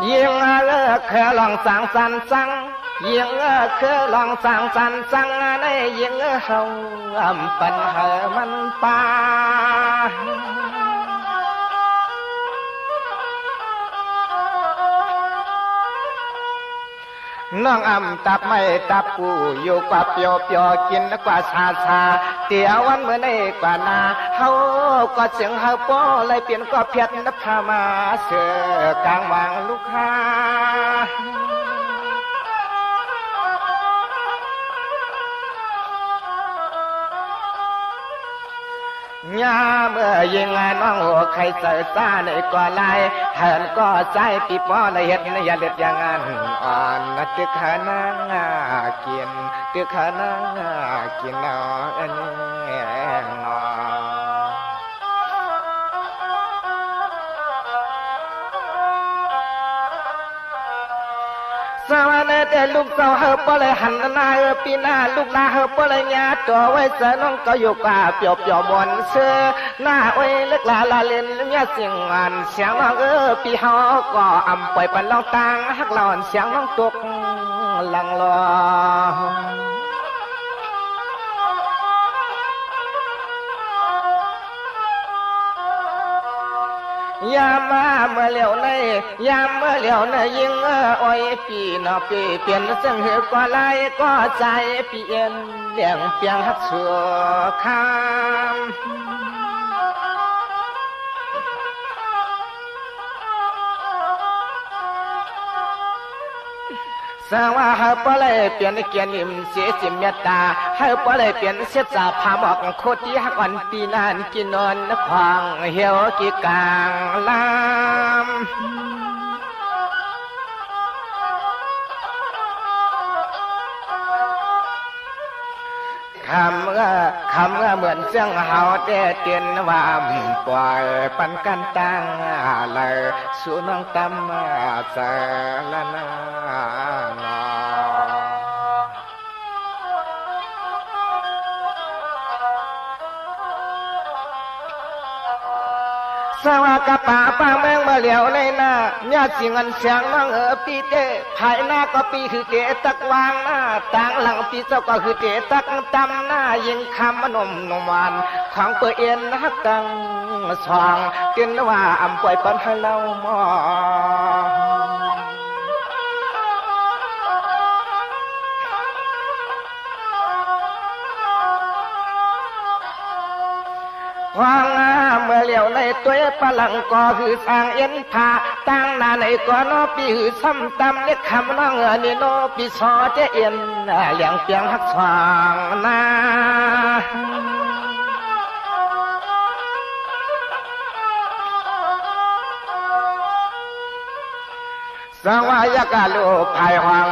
ยิงเคยลองสั่งสันสั่งยิงเคยลองสั่งสันสั่งในยิงเฮาปัญหามันปาน้องตับไม่ตับปูอยู่กว่าเปียวเปียวกินกว่าชาชาเตี๋ยววันเมื่อในกว่านาเฮาก็เสียงเฮาป้อเลยเปลี่ยนก็เพียรนับพามาเสือกลางวางลูกค้ายาเมื่อยิงน้องหัวใครใส่ซาในก่อลายเหินก็ใจปีป้อในเห็ดอย่าเล็ดอย่างนั้นอ่อนนะตึกขานังกินตึกขานังกินเอาอันนี้นอสวัสดีแต่ลูกสาวเฮาปะเลยหันหน้าปีหน้าลูกหน้าเฮาปะเลยญาตัวไว้เสน้องก็อยู่กว่าเปียวเปียวบนเสื้อหน้าไว้เล็กลาลาเล่นเนี่ยเสียงอ่านเสียงน้องปีเฮาก็ปล่อยปันลองตังฮักหลอนเสียงน้องตกหลังรอยามมาเมื่อเหลียวในยามเมื่อเหลียวในยิงอ้อยปีนอปีเปลี่ยนเส้นหือก็ไล่ก็ใจเปลี่ยนเลี้ยงเปียงฮักชัวข้ามสว่าเฮาปะเลยเปลี่ยนเกียรติเสียสิเมตตาเฮาปะเลยเปลี่ยนเสียจ่าพาหมอกโคตรฮักอ่อนปีนานกินนอนควางเหี่ยวกีกลางลามคำเหมือนเสียงเฮาแต่เตียนว่าปล่อยปันกันตั้งเลยสู่น้องตำเจอละนาสวากะป่าป้าแมงมาเหลียวในหน้าเนี่ยสิเงินเสียงน้องปีเตภายหน้าก็ปีคือเกตักวางหน้าต่างหลังปีเจ้าก็คือเกตักตำหน้ายิงคำมนมนมวันของเปิดเอ็นฮักกังสว่างเกินว่าป่วยปันให้เรามอวางเมื่อเหลียวในตัวปลังก็คือสร้างเอ็นผาตั้งนาในก็นอปีคือซ้ำตำเล็กคำน้องนี่โนปีซอเจเอ็นเลี้ยงเปียงฮักสว่างนาสวายกาลูภายหวัง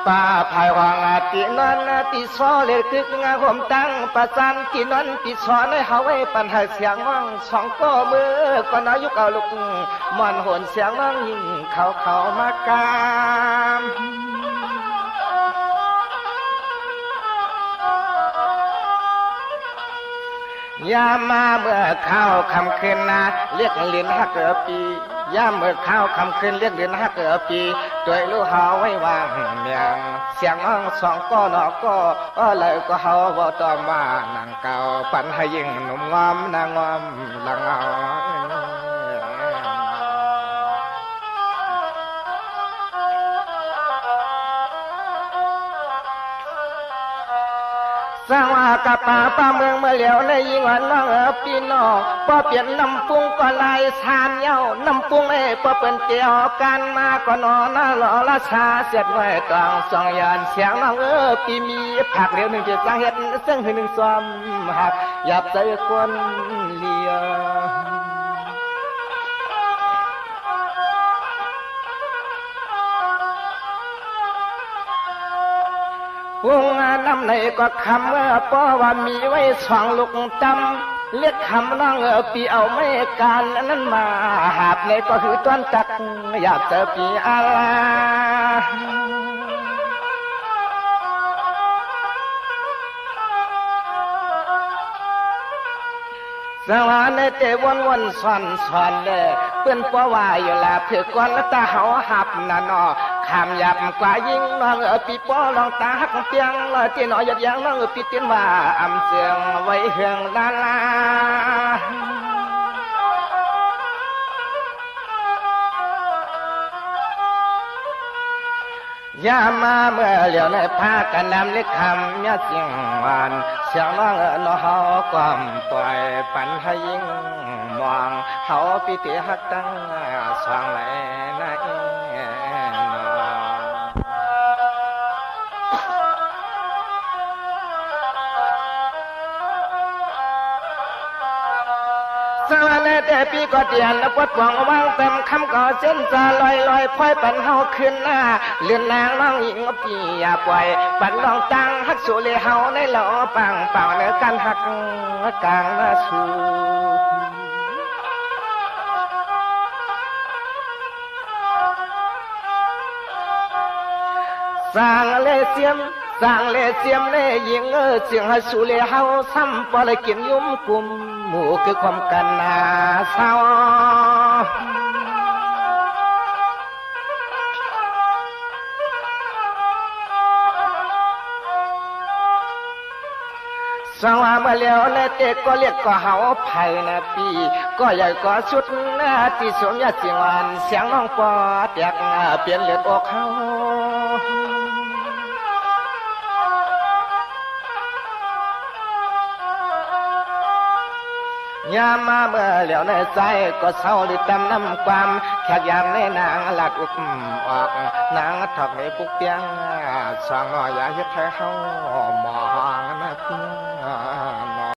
ป้าภายหวังตีนนตีซอเลยคึกงาผมตั้งประจันตีนนตีซอในเฮาไว้ปัญหาเสียงมั่งสองก็มือก็นายุกเอาลูกมันหนเสียงมั่งยิงเขามากามยามมาเมื่อข้าวคำคืนนาเรียกเลียนฮักปียามเมื่อข้าวคำคืนเรียกเลียนฮักปีตัวลูกเฮาไว้วางเมียงเสียงน้องสองก็นอก็เลยก็เฮาบ่ต่อมานางเก่าปันให้ยิ่งหนุ่มงอมนางงอมลังเอาสว่ากะป่าป้าเมืองเมื่อเหลียวในยิงวันน้องปีนอพอเปลี่ยนน้ำปุงก็ลายสานเย้าน้ำปุงพอเป็นเกี่ยวกันมาก็นอนน่าหล่อละชาเสียดไว้กลางสองยานเสียงน้องปีมีผักเหลียวหนึ่งเจ็ดสาเหตุซึ่งคือหนึ่งซ้อมหักหยับใจคนเลียวงน้ำในก็คำป้อว่ามีไว้สองลูกจำเรียกคำน้องปีเอาไม่การนั้นมาหาบในก็คือต้นจักอยากเจอปีอะไรส สวรรค์ในเตวนซ่อนเลยเปิ้นป้อว่าอยู่ละเพื่อก่อนแล้วตาเฮาหับน่ะนอขามยับกว่ายิ่งน้องปีป้อลองตาหักเปียงละที่น้อยยัดยังน้องปีเตียนว่าอำเสียงไว้เฮืองลาลายามาเมื่อเหลียวในพากันนำเล็กคำยาเสียงหวานเสียงน้องน้อเฮาก้อมปล่อยปันให้ยิ่งมองเฮาปีเตียหักตั้งสว่างไหลในสวรรค์แต่ปีก็เตียนแล้วปวดหวังวางเต็มคำก็เส้นจะลอยพอยปันเฮาขึ้นหน้าเลื่อนนางน้องหญิงปีอย่าปล่อยปันลองตังฮักสู่เลยเฮาในหล่อปังเป่าเนื้อกันหักกลางหน้าสู่สร้างเลเซียมเลยยิงเสียงให้สู่เลยเฮาซ้ำปอเลยกินยุ่มกุมหมู่คือความกันนาเศร้าสว่ามาแล้วในเตก็เรียกก็เฮาไผ่นาปีก็ใหญ่ก็ชุดหน้าที่สมยาเสียงหวานเสียงน้องปอแตกเปลี่ยนเลือดออกเฮายามมาเมื่อเหลียวในใจก็เศร้าหรือตำน้ำความแขกยามในนางหลัดอุกออกนางถอกในปุกเตียงสองน้อยอย่าเฮ็ดให้เฮามองนะเพียง